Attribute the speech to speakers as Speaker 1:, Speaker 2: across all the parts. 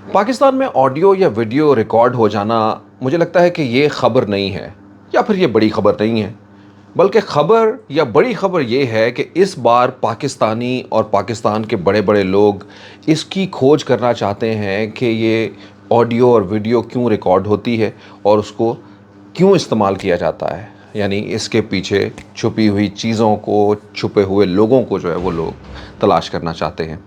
Speaker 1: पाकिस्तान में ऑडियो या video record हो जाना मुझे लगता है कि ये ख़बर नहीं है या फिर ये बड़ी ख़बर नहीं है, बल्कि ख़बर या बड़ी ख़बर ये है कि इस बार पाकिस्तानी और पाकिस्तान के बड़े बड़े लोग इसकी खोज करना चाहते हैं कि ये ऑडियो और वीडियो क्यों रिकॉर्ड होती है और उसको क्यों इस्तेमाल किया जाता है। यानी इसके पीछे छुपी हुई चीज़ों को, छुपे हुए लोगों को जो है वो लोग तलाश करना चाहते हैं।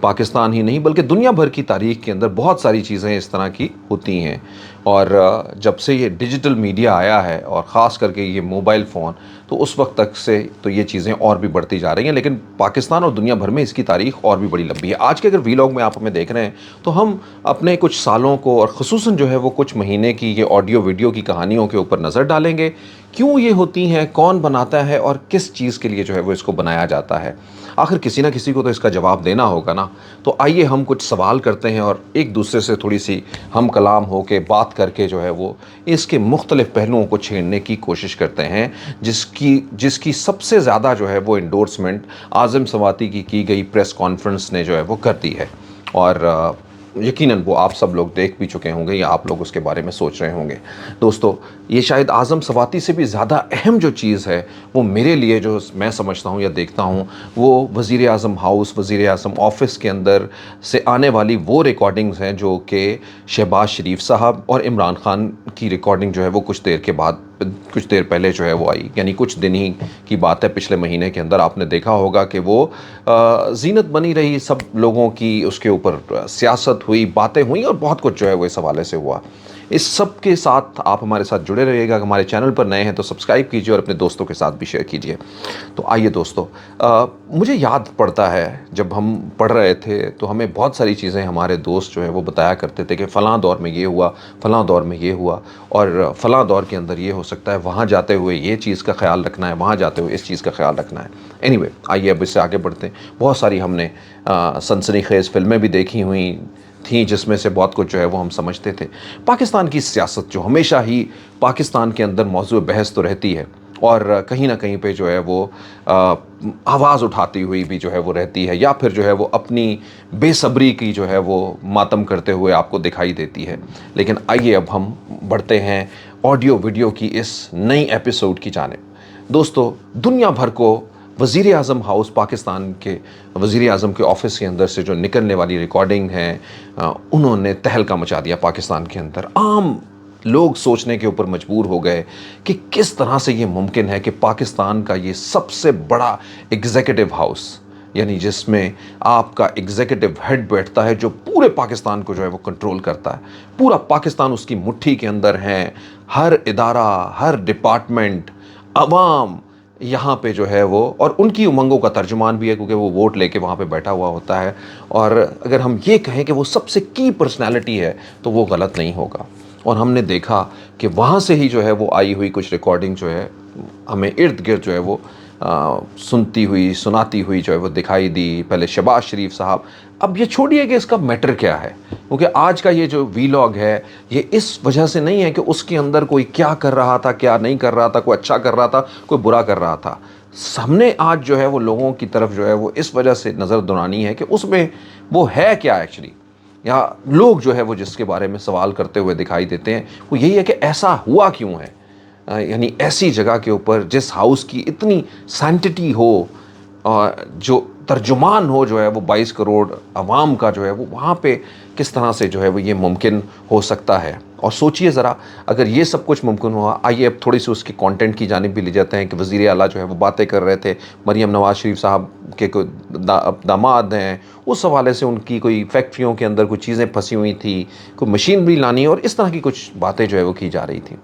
Speaker 1: पाकिस्तान ही नहीं बल्कि दुनिया भर की तारीख़ के अंदर बहुत सारी चीज़ें इस तरह की होती हैं। और जब से ये डिजिटल मीडिया आया है और ख़ास करके ये मोबाइल फ़ोन, तो उस वक्त तक से तो ये चीज़ें और भी बढ़ती जा रही हैं। लेकिन पाकिस्तान और दुनिया भर में इसकी तारीख़ और भी बड़ी लंबी है। आज के अगर वीलॉग में आप हमें देख रहे हैं तो हम अपने कुछ सालों को और ख़ुसूसन जो है वो कुछ महीने की ये ऑडियो वीडियो की कहानियों के ऊपर नज़र डालेंगे। क्यों ये होती हैं, कौन बनाता है और किस चीज़ के लिए जो है वो इसको बनाया जाता है। आखिर किसी ना किसी को तो इसका जवाब देना होगा ना। तो आइए हम कुछ सवाल करते हैं और एक दूसरे से थोड़ी सी हम कलाम हो के बात करके जो है वो इसके मुख्तलिफ़ पहलुओं को छेड़ने की कोशिश करते हैं, जिसकी सबसे ज़्यादा जो है वो इंडोर्समेंट आज़म सवाती की गई प्रेस कॉन्फ्रेंस ने जो है वो कर दी है। और यकीनन वो आप सब लोग देख भी चुके होंगे या आप लोग उसके बारे में सोच रहे होंगे। दोस्तों, ये शायद आज़म सवाती से भी ज़्यादा अहम जो चीज़ है वो मेरे लिए, जो मैं समझता हूँ या देखता हूँ, वो वज़ीर आज़म हाउस, वज़ीर आज़म ऑफ़िस के अंदर से आने वाली वो रिकॉर्डिंग्स हैं जो कि शहबाज शरीफ साहब और इमरान ख़ान की रिकॉर्डिंग जो है वो कुछ देर पहले जो है वो आई। यानी कुछ दिन ही की बात है, पिछले महीने के अंदर आपने देखा होगा कि वो ज़ीनत बनी रही सब लोगों की, उसके ऊपर सियासत हुई, बातें हुई और बहुत कुछ जो है वो इस हवाले से हुआ। इस सब के साथ आप हमारे साथ जुड़े रहिएगा। हमारे चैनल पर नए हैं तो सब्सक्राइब कीजिए और अपने दोस्तों के साथ भी शेयर कीजिए। तो आइए दोस्तों, मुझे याद पड़ता है जब हम पढ़ रहे थे तो हमें बहुत सारी चीज़ें हमारे दोस्त जो है वो बताया करते थे कि फ़लाँ दौर में ये हुआ, फ़लाँ दौर में ये हुआ और फ़लाँ दौर के अंदर ये हो सकता है, वहाँ जाते हुए ये चीज़ का ख्याल रखना है, वहाँ जाते हुए इस चीज़ का ख्याल रखना है। एनीवे, आइए अब इससे आगे बढ़ते हैं। बहुत सारी हमने सनसनीखेज़ फ़िल्में भी देखी हुई थी जिसमें से बहुत कुछ जो है वो हम समझते थे। पाकिस्तान की सियासत जो हमेशा ही पाकिस्तान के अंदर मौज़ू बहस तो रहती है और कहीं ना कहीं पे जो है वो आवाज़ उठाती हुई भी जो है वो रहती है, या फिर जो है वो अपनी बेसब्री की जो है वो मातम करते हुए आपको दिखाई देती है। लेकिन आइए अब हम बढ़ते हैं ऑडियो वीडियो की इस नई एपिसोड की जानिब। दोस्तों, दुनिया भर को वज़ीर आज़म हाउस, पाकिस्तान के वज़ीर आज़म के ऑफ़िस के अंदर से जो निकलने वाली रिकॉर्डिंग है, उन्होंने तहलका मचा दिया पाकिस्तान के अंदर। आम लोग सोचने के ऊपर मजबूर हो गए कि किस तरह से ये मुमकिन है कि पाकिस्तान का ये सबसे बड़ा एग्जीक्यूटिव हाउस, यानी जिसमें आपका एग्जीक्यूटिव हेड बैठता है जो पूरे पाकिस्तान को जो है वो कंट्रोल करता है, पूरा पाकिस्तान उसकी मुट्ठी के अंदर है, हर इदारा, हर डिपार्टमेंट, अवाम यहाँ पे जो है वो, और उनकी उमंगों का तर्जुमान भी है क्योंकि वो वोट लेके वहाँ पे बैठा हुआ होता है। और अगर हम ये कहें कि वो सबसे की पर्सनालिटी है तो वो गलत नहीं होगा। और हमने देखा कि वहाँ से ही जो है वो आई हुई कुछ रिकॉर्डिंग जो है हमें इर्द गिर्द जो है वो सुनती हुई, सुनाती हुई जो है वो दिखाई दी। पहले शहबाज शरीफ साहब, अब ये छोड़िए कि इसका मैटर क्या है, क्योंकि आज का ये जो वीलॉग है ये इस वजह से नहीं है कि उसके अंदर कोई क्या कर रहा था, क्या नहीं कर रहा था, कोई अच्छा कर रहा था, कोई बुरा कर रहा था। हमने आज जो है वो लोगों की तरफ जो है वो इस वजह से नज़र दौड़ानी है कि उसमें वो है क्या एक्चुअली, या लोग जो है वो जिसके बारे में सवाल करते हुए दिखाई देते हैं वो यही है कि ऐसा हुआ क्यों है। यानी ऐसी जगह के ऊपर जिस हाउस की इतनी सैंटिटी हो, जो तर्जुमान हो जो है वो 22 करोड़ अवाम का जो है वो, वहाँ पे किस तरह से जो है वो ये मुमकिन हो सकता है। और सोचिए ज़रा, अगर ये सब कुछ मुमकिन हुआ, आइए अब थोड़ी सी उसके कंटेंट की जानिब भी ले जाते हैं कि वज़ीर आला जो है वो बातें कर रहे थे, मरीम नवाज़ शरीफ साहब के कोई दामाद हैं, उस हवाले से उनकी कोई फैक्ट्रियों के अंदर कुछ चीज़ें फंसी हुई थी, कोई मशीनरी लानी, और इस तरह की कुछ बातें जो है वो की जा रही थी।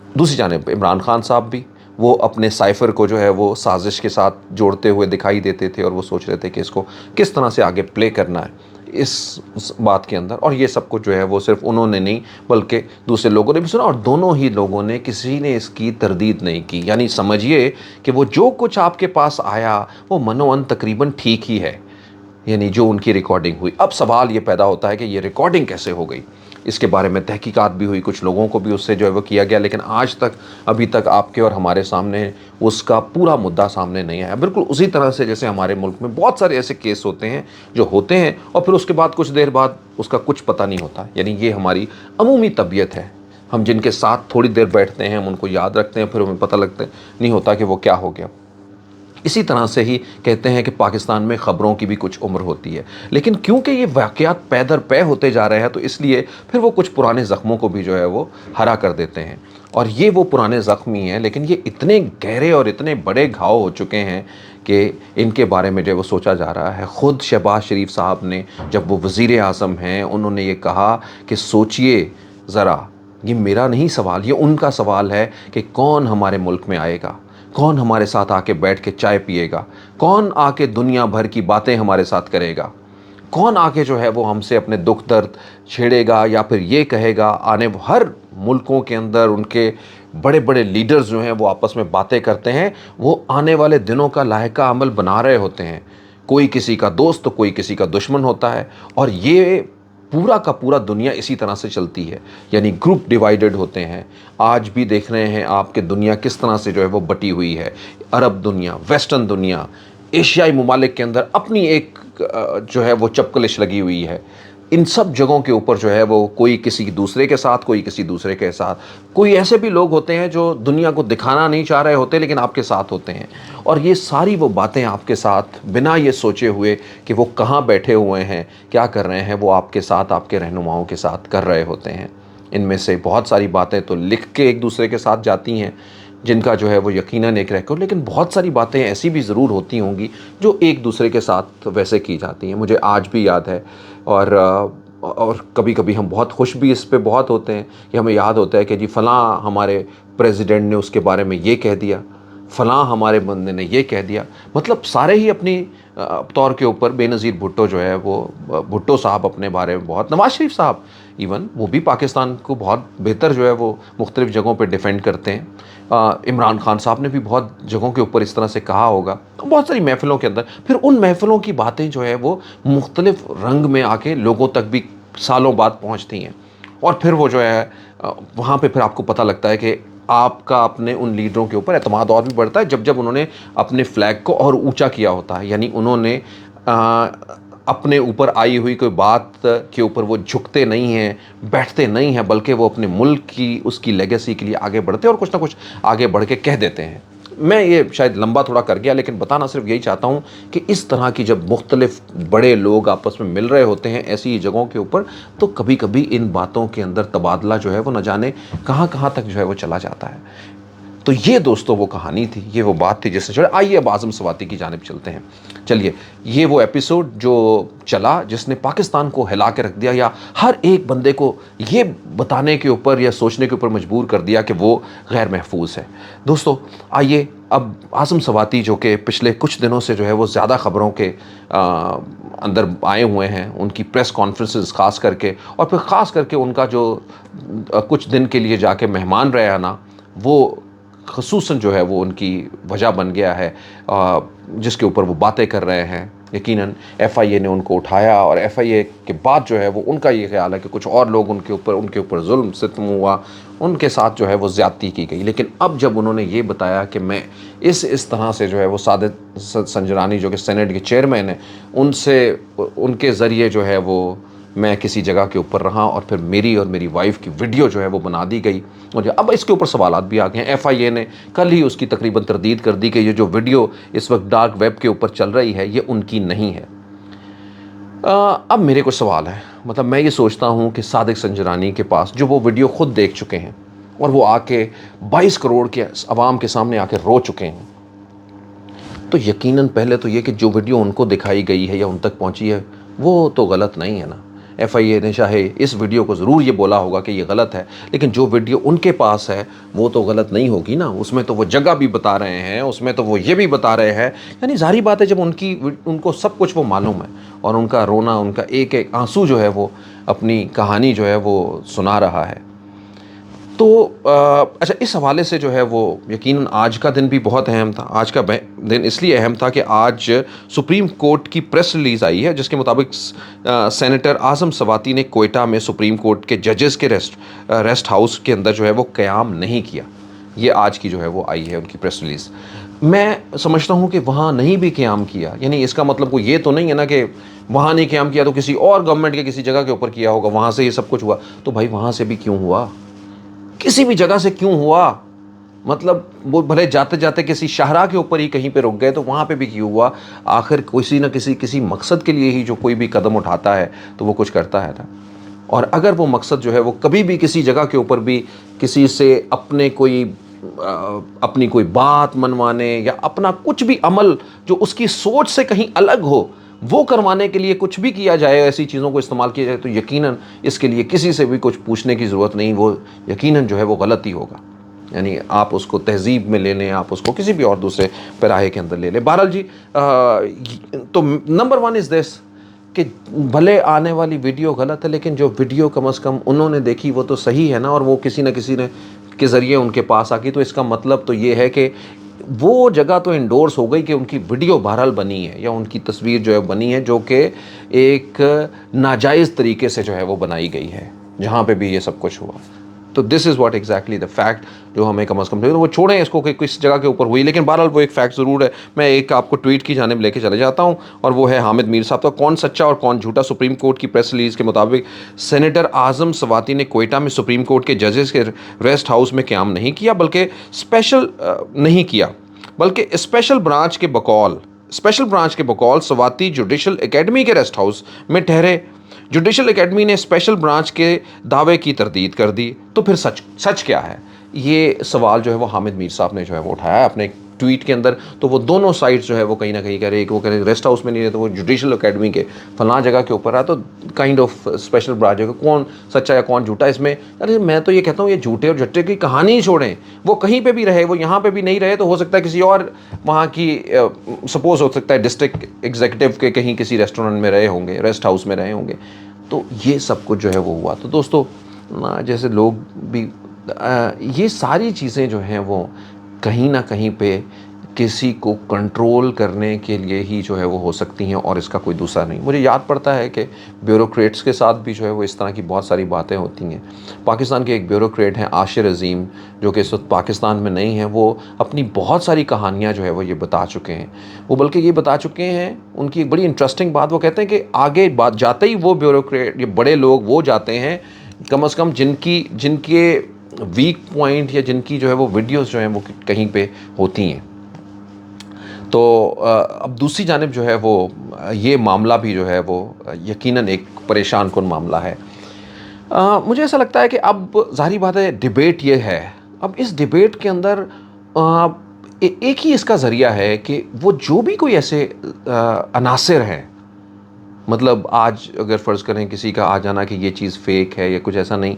Speaker 1: दूसरी जानिब इमरान खान साहब भी, वो अपने साइफ़र को जो है वो साजिश के साथ जोड़ते हुए दिखाई देते थे और वो सोच रहे थे कि इसको किस तरह से आगे प्ले करना है इस बात के अंदर। और ये सब कुछ जो है वो सिर्फ उन्होंने नहीं बल्कि दूसरे लोगों ने भी सुना, और दोनों ही लोगों ने, किसी ने इसकी तरदीद नहीं की। यानी समझिए कि वो जो कुछ आपके पास आया वो मनोअन तकरीबन ठीक ही है, यानी जो उनकी रिकॉर्डिंग हुई। अब सवाल ये पैदा होता है कि ये रिकॉर्डिंग कैसे हो गई। इसके बारे में तहकीकात भी हुई, कुछ लोगों को भी उससे जो है वो किया गया, लेकिन आज तक अभी तक आपके और हमारे सामने उसका पूरा मुद्दा सामने नहीं आया। बिल्कुल उसी तरह से जैसे हमारे मुल्क में बहुत सारे ऐसे केस होते हैं जो होते हैं और फिर उसके बाद कुछ देर बाद उसका कुछ पता नहीं होता। यानी ये हमारी अमूमी तबीयत है, हम जिनके साथ थोड़ी देर बैठते हैं हम उनको याद रखते हैं, फिर हमें पता लगता नहीं होता कि वो क्या हो गया। इसी तरह से ही कहते हैं कि पाकिस्तान में ख़बरों की भी कुछ उम्र होती है, लेकिन क्योंकि ये वाक़यात पै दर पै होते जा रहे हैं तो इसलिए फिर वो कुछ पुराने ज़ख्मों को भी जो है वो हरा कर देते हैं। और ये वो पुराने ज़ख्म ही हैं, लेकिन ये इतने गहरे और इतने बड़े घाव हो चुके हैं कि इनके बारे में जो है वो सोचा जा रहा है। ख़ुद शहबाज शरीफ साहब ने, जब वो वज़ीर आज़म हैं, उन्होंने ये कहा कि सोचिए ज़रा, ये मेरा नहीं सवाल, ये उनका सवाल है कि कौन हमारे मुल्क में आएगा, कौन हमारे साथ आके बैठ के चाय पिएगा, कौन आके दुनिया भर की बातें हमारे साथ करेगा, कौन आके जो है वो हमसे अपने दुख दर्द छेड़ेगा या फिर ये कहेगा। आने हर मुल्कों के अंदर उनके बड़े बड़े लीडर्स जो हैं वो आपस में बातें करते हैं, वो आने वाले दिनों का लायका अमल बना रहे होते हैं। कोई किसी का दोस्त तो कोई किसी का दुश्मन होता है, और ये पूरा का पूरा दुनिया इसी तरह से चलती है, यानी ग्रुप डिवाइडेड होते हैं। आज भी देख रहे हैं आप कि दुनिया किस तरह से जो है वो बटी हुई है। अरब दुनिया, वेस्टर्न दुनिया, एशियाई ममालिक के अंदर अपनी एक जो है वो चपकलिश लगी हुई है। इन सब जगहों के ऊपर जो है वो कोई किसी दूसरे के साथ, कोई किसी दूसरे के साथ, कोई ऐसे भी लोग होते हैं जो दुनिया को दिखाना नहीं चाह रहे होते लेकिन आपके साथ होते हैं। और ये सारी वो बातें आपके साथ बिना ये सोचे हुए कि वो कहाँ बैठे हुए हैं, क्या कर रहे हैं, वो आपके साथ, आपके रहनुमाओं के साथ कर रहे होते हैं। इनमें से बहुत सारी बातें तो लिख के एक दूसरे के साथ जाती हैं जिनका जो है वो यकीनन एक रिकॉर्ड, लेकिन बहुत सारी बातें ऐसी भी ज़रूर होती होंगी जो एक दूसरे के साथ वैसे की जाती हैं। मुझे आज भी याद है, और कभी कभी हम बहुत खुश भी इस पे बहुत होते हैं कि हमें याद होता है कि जी फ़लाँ हमारे प्रेसिडेंट ने उसके बारे में ये कह दिया, फ़लाँ हमारे बंदे ने ये कह दिया। मतलब सारे ही अपनी तौर के ऊपर, बेनज़ीर भुट्टो जो है वो, भुट्टो साहब अपने बारे में बहुत, नवाज़ शरीफ साहब इवन वो भी पाकिस्तान को बहुत बेहतर जो है वो मुख्तलिफ़ जगहों पे डिफेंड करते हैं। इमरान खान साहब ने भी बहुत जगहों के ऊपर इस तरह से कहा होगा, बहुत सारी महफ़िलों के अंदर। फिर उन महफ़िलों की बातें जो है वो मुख्तलिफ़ रंग में आके लोगों तक भी सालों बाद पहुँचती हैं, और फिर वो जो है वहाँ पे फिर आपको पता लगता है कि आपका अपने उन लीडरों के ऊपर एतमाद और भी बढ़ता है जब जब उन्होंने अपने फ्लैग को और ऊंचा किया होता है। यानी उन्होंने अपने ऊपर आई हुई कोई बात के ऊपर वो झुकते नहीं हैं, बैठते नहीं हैं, बल्कि वो अपने मुल्क की उसकी लेगेसी के लिए आगे बढ़ते हैं और कुछ ना कुछ आगे बढ़ के कह देते हैं। मैं ये शायद लंबा थोड़ा कर गया, लेकिन बताना सिर्फ यही चाहता हूँ कि इस तरह की जब मुख्तलिफ बड़े लोग आपस में मिल रहे होते हैं ऐसी जगहों के ऊपर, तो कभी कभी इन बातों के अंदर तबादला जो है वो न जाने कहाँ कहाँ तक जो है वो चला जाता है। तो ये दोस्तों वो कहानी थी, ये वो बात थी जिससे चले। आइए अब आज़म सवाती की जानिब चलते हैं। चलिए, ये वो एपिसोड जो चला जिसने पाकिस्तान को हिला के रख दिया, या हर एक बंदे को ये बताने के ऊपर या सोचने के ऊपर मजबूर कर दिया कि वो गैर महफूज है। दोस्तों आइए अब आज़म सवाती, जो कि पिछले कुछ दिनों से जो है वो ज़्यादा ख़बरों के अंदर आए हुए हैं, उनकी प्रेस कॉन्फ्रेंसेस ख़ास करके, और फिर ख़ास करके उनका जो कुछ दिन के लिए जाके मेहमान रहे हैं ना, वो ख़ुसूसन जो है वो उनकी वजह बन गया है जिसके ऊपर वो बातें कर रहे हैं। यकीनन FIA ने उनको उठाया, और FIA के बाद जो है वो उनका ये ख्याल है कि कुछ और लोग उनके ऊपर जुल्म सितम हुआ, उनके साथ जो है वो ज़्यादती की गई। लेकिन अब जब उन्होंने ये बताया कि मैं इस तरह से जो है वो सादिक संजरानी जो कि सेनेट के चेयरमैन हैं, उनके ज़रिए जो है वो मैं किसी जगह के ऊपर रहा, और फिर मेरी और मेरी वाइफ की वीडियो जो है वो बना दी गई। और अब इसके ऊपर सवालात भी आ गए हैं। FIA ने कल ही उसकी तकरीबन तरदीद कर दी कि ये जो वीडियो इस वक्त डार्क वेब के ऊपर चल रही है ये उनकी नहीं है। अब मेरे कुछ सवाल हैं। मतलब मैं ये सोचता हूँ कि सादिक संजरानी के पास जो वो वीडियो खुद देख चुके हैं, और वो आके 22 करोड़ के आवाम के सामने आके रो चुके हैं, तो यकीनन पहले तो ये कि जो वीडियो उनको दिखाई गई है या उन तक पहुँची है वो तो गलत नहीं है ना। FIA ने चाहे इस वीडियो को ज़रूर ये बोला होगा कि ये गलत है, लेकिन जो वीडियो उनके पास है वो तो गलत नहीं होगी ना। उसमें तो वो जगह भी बता रहे हैं, उसमें तो वो ये भी बता रहे हैं। यानी ज़ाहिर बात है जब उनको सब कुछ वो मालूम है, और उनका रोना, उनका एक एक आंसू जो है वो अपनी कहानी जो है वो सुना रहा है। تو اچھا اس حوالے سے جو ہے وہ یقیناً آج کا دن بھی بہت اہم تھا. آج کا دن اس لیے اہم تھا کہ آج سپریم کورٹ کی پریس ریلیز آئی ہے جس کے مطابق سینیٹر اعظم سواتی نے کوئٹہ میں سپریم کورٹ کے ججز کے ریسٹ ہاؤس کے اندر جو ہے وہ قیام نہیں کیا. یہ آج کی جو ہے وہ آئی ہے ان کی پریس ریلیز. میں سمجھتا ہوں کہ وہاں نہیں بھی قیام کیا، یعنی اس کا مطلب وہ یہ تو نہیں ہے نا کہ وہاں نہیں قیام کیا تو کسی اور گورنمنٹ کے کسی جگہ کے اوپر کیا ہوگا، وہاں سے یہ سب کچھ ہوا. تو بھائی وہاں سے بھی کیوں ہوا؟ کسی بھی جگہ سے کیوں ہوا؟ مطلب وہ بھلے جاتے جاتے کسی شاہراہ کے اوپر ہی کہیں پہ رک گئے تو وہاں پہ بھی کیوں ہوا؟ آخر کسی نہ کسی مقصد کے لیے ہی جو کوئی بھی قدم اٹھاتا ہے تو وہ کچھ کرتا ہے نا. اور اگر وہ مقصد جو ہے وہ کبھی بھی کسی جگہ کے اوپر بھی کسی سے اپنی کوئی بات منوانے یا اپنا کچھ بھی عمل جو اس کی سوچ سے کہیں الگ ہو وہ کروانے کے لیے کچھ بھی کیا جائے، ایسی چیزوں کو استعمال کیا جائے، تو یقیناً اس کے لیے کسی سے بھی کچھ پوچھنے کی ضرورت نہیں. وہ یقیناً جو ہے وہ غلط ہی ہوگا. یعنی آپ اس کو تہذیب میں لے لیں، آپ اس کو کسی بھی اور دوسرے پیراہے کے اندر لے لیں. بہرحال جی تو نمبر 1 از دس کہ بھلے آنے والی ویڈیو غلط ہے لیکن جو ویڈیو کم از کم انہوں نے دیکھی وہ تو صحیح ہے نا، اور وہ کسی نہ کسی نے کے ذریعے ان کے پاس آ گئی. تو اس کا مطلب تو یہ ہے کہ وہ جگہ تو انڈورس ہو گئی کہ ان کی ویڈیو بہرحال بنی ہے یا ان کی تصویر جو ہے بنی ہے جو کہ ایک ناجائز طریقے سے جو ہے وہ بنائی گئی ہے جہاں پہ بھی یہ سب کچھ ہوا. تو this is what exactly the fact جو ہمیں کم از کم وہ چھوڑیں اس کو کہ کس جگہ کے اوپر ہوئی، لیکن بہرحال وہ ایک فیکٹ ضرور ہے. میں ایک آپ کو ٹویٹ کی جانب لے کے چلے جاتا ہوں اور وہ ہے حامد میر صاحب کا. کون سچا اور کون جھوٹا؟ سپریم کورٹ کی پریس ریلیز کے مطابق سینیٹر اعظم سواتی نے کوئٹہ میں سپریم کورٹ کے ججز کے ریسٹ ہاؤس میں قیام نہیں کیا بلکہ اسپیشل برانچ کے بقول سواتی جوڈیشل اکیڈمی کے ریسٹ ہاؤس میں ٹھہرے. جوڈیشل اکیڈمی نے اسپیشل برانچ کے دعوے کی تردید کر دی. تو پھر سچ کیا ہے؟ یہ سوال جو ہے وہ حامد میر صاحب نے جو ہے وہ اٹھایا ہے اپنے ٹویٹ کے اندر. تو وہ دونوں سائڈز جو ہے وہ کہیں نہ کہیں کہہ رہے ہیں کہ وہ کہہ رہے ہیں ریسٹ ہاؤس میں نہیں رہے تو وہ جوڈیشل اکیڈمی کے فلاں جگہ کے اوپر ہے. تو کائنڈ آف اسپیشل برانچ ہے. کون سچا یا کون جھوٹا اس میں؟ ارے میں تو یہ کہتا ہوں یہ جھوٹے اور جھٹے کی کہانی ہی چھوڑیں. وہ کہیں پہ بھی رہے، وہ یہاں پہ بھی نہیں رہے تو ہو سکتا ہے کسی اور وہاں کی سپوز ہو سکتا ہے ڈسٹرکٹ ایگزیکٹو کے کہیں کسی ریسٹورنٹ میں رہے ہوں گے، ریسٹ ہاؤس میں رہے ہوں گے. تو یہ سب کچھ جو ہے وہ ہوا. تو دوستو جیسے لوگ بھی یہ ساری چیزیں جو ہیں وہ کہیں نہ کہیں پہ کسی کو کنٹرول کرنے کے لیے ہی جو ہے وہ ہو سکتی ہیں اور اس کا کوئی دوسرا نہیں. مجھے یاد پڑتا ہے کہ بیوروکریٹس کے ساتھ بھی جو ہے وہ اس طرح کی بہت ساری باتیں ہوتی ہیں. پاکستان کے ایک بیوروکریٹ ہیں عاشر عظیم جو کہ اس وقت پاکستان میں نہیں ہیں. وہ اپنی بہت ساری کہانیاں جو ہے وہ یہ بتا چکے ہیں. وہ بلکہ یہ بتا چکے ہیں ان کی ایک بڑی انٹرسٹنگ بات. وہ کہتے ہیں کہ آگے بات جاتے ہی وہ بیوروکریٹ، یہ بڑے لوگ وہ جاتے ہیں کم از کم جن کے ویک پوائنٹ یا جن کی جو ہے وہ ویڈیوز جو ہیں وہ کہیں پہ ہوتی ہیں. تو اب دوسری جانب جو ہے وہ یہ معاملہ بھی جو ہے وہ یقیناً ایک پریشان کن معاملہ ہے. مجھے ایسا لگتا ہے کہ اب ظاہری بات ہے ڈیبیٹ یہ ہے. اب اس ڈیبیٹ کے اندر ایک ہی اس کا ذریعہ ہے کہ وہ جو بھی کوئی ایسے عناصر ہیں، مطلب آج اگر فرض کریں کسی کا آ جانا کہ یہ چیز فیک ہے یا کچھ ایسا نہیں،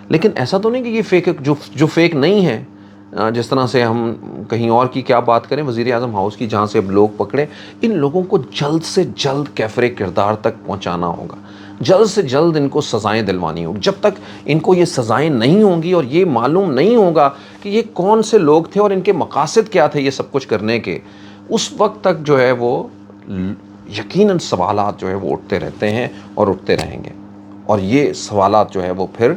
Speaker 1: لیکن ایسا تو نہیں کہ یہ فیک ہے جو فیک نہیں ہے. جس طرح سے ہم کہیں اور کی کیا بات کریں، وزیر اعظم ہاؤس کی جہاں سے اب لوگ پکڑے، ان لوگوں کو جلد سے جلد کیفر کردار تک پہنچانا ہوگا. جلد سے جلد ان کو سزائیں دلوانی ہوگی. جب تک ان کو یہ سزائیں نہیں ہوں گی اور یہ معلوم نہیں ہوگا کہ یہ کون سے لوگ تھے اور ان کے مقاصد کیا تھے یہ سب کچھ کرنے کے، اس وقت تک جو ہے وہ یقیناً سوالات جو ہے وہ اٹھتے رہتے ہیں اور اٹھتے رہیں گے. اور یہ سوالات جو ہے وہ پھر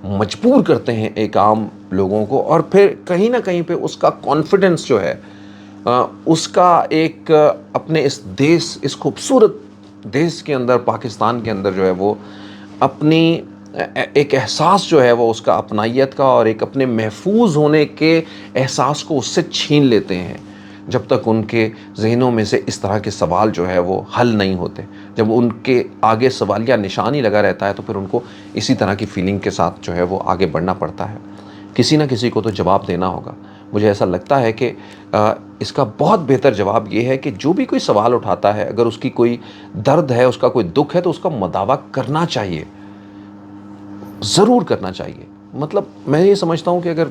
Speaker 1: مجبور کرتے ہیں ایک عام لوگوں کو، اور پھر کہیں نہ کہیں پہ اس کا کانفیڈنس جو ہے اس کا ایک اپنے اس خوبصورت دیش کے اندر، پاکستان کے اندر جو ہے وہ اپنی ایک احساس جو ہے وہ اس کا اپنائیت کا اور ایک اپنے محفوظ ہونے کے احساس کو اس سے چھین لیتے ہیں جب تک ان کے ذہنوں میں سے اس طرح کے سوال جو ہے وہ حل نہیں ہوتے. جب ان کے آگے سوالیہ نشان ہی لگا رہتا ہے تو پھر ان کو اسی طرح کی فیلنگ کے ساتھ جو ہے وہ آگے بڑھنا پڑتا ہے. کسی نہ کسی کو تو جواب دینا ہوگا. مجھے ایسا لگتا ہے کہ اس کا بہت بہتر جواب یہ ہے کہ جو بھی کوئی سوال اٹھاتا ہے، اگر اس کی کوئی درد ہے، اس کا کوئی دکھ ہے، تو اس کا مداوع کرنا چاہیے، ضرور کرنا چاہیے. مطلب میں یہ سمجھتا ہوں کہ اگر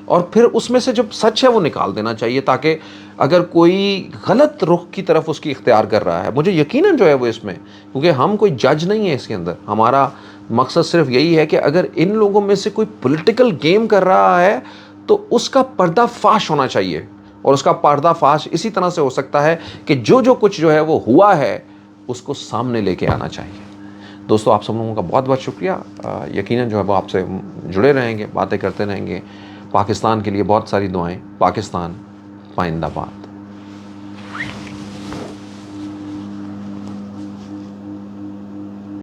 Speaker 1: اور پھر اس میں سے جب سچ ہے وہ نکال دینا چاہیے، تاکہ اگر کوئی غلط رخ کی طرف اس کی اختیار کر رہا ہے، مجھے یقیناً جو ہے وہ اس میں، کیونکہ ہم کوئی جج نہیں ہے اس کے اندر، ہمارا مقصد صرف یہی ہے کہ اگر ان لوگوں میں سے کوئی پولیٹیکل گیم کر رہا ہے تو اس کا پردہ فاش ہونا چاہیے، اور اس کا پردہ فاش اسی طرح سے ہو سکتا ہے کہ جو کچھ جو ہے وہ ہوا ہے اس کو سامنے لے کے آنا چاہیے۔ دوستو آپ سب لوگوں کا بہت بہت شکریہ، یقیناً جو ہے وہ آپ سے جڑے رہیں گے، باتیں کرتے رہیں گے۔ پاکستان کے لیے بہت ساری دعائیں۔ پاکستان پائندہ باد۔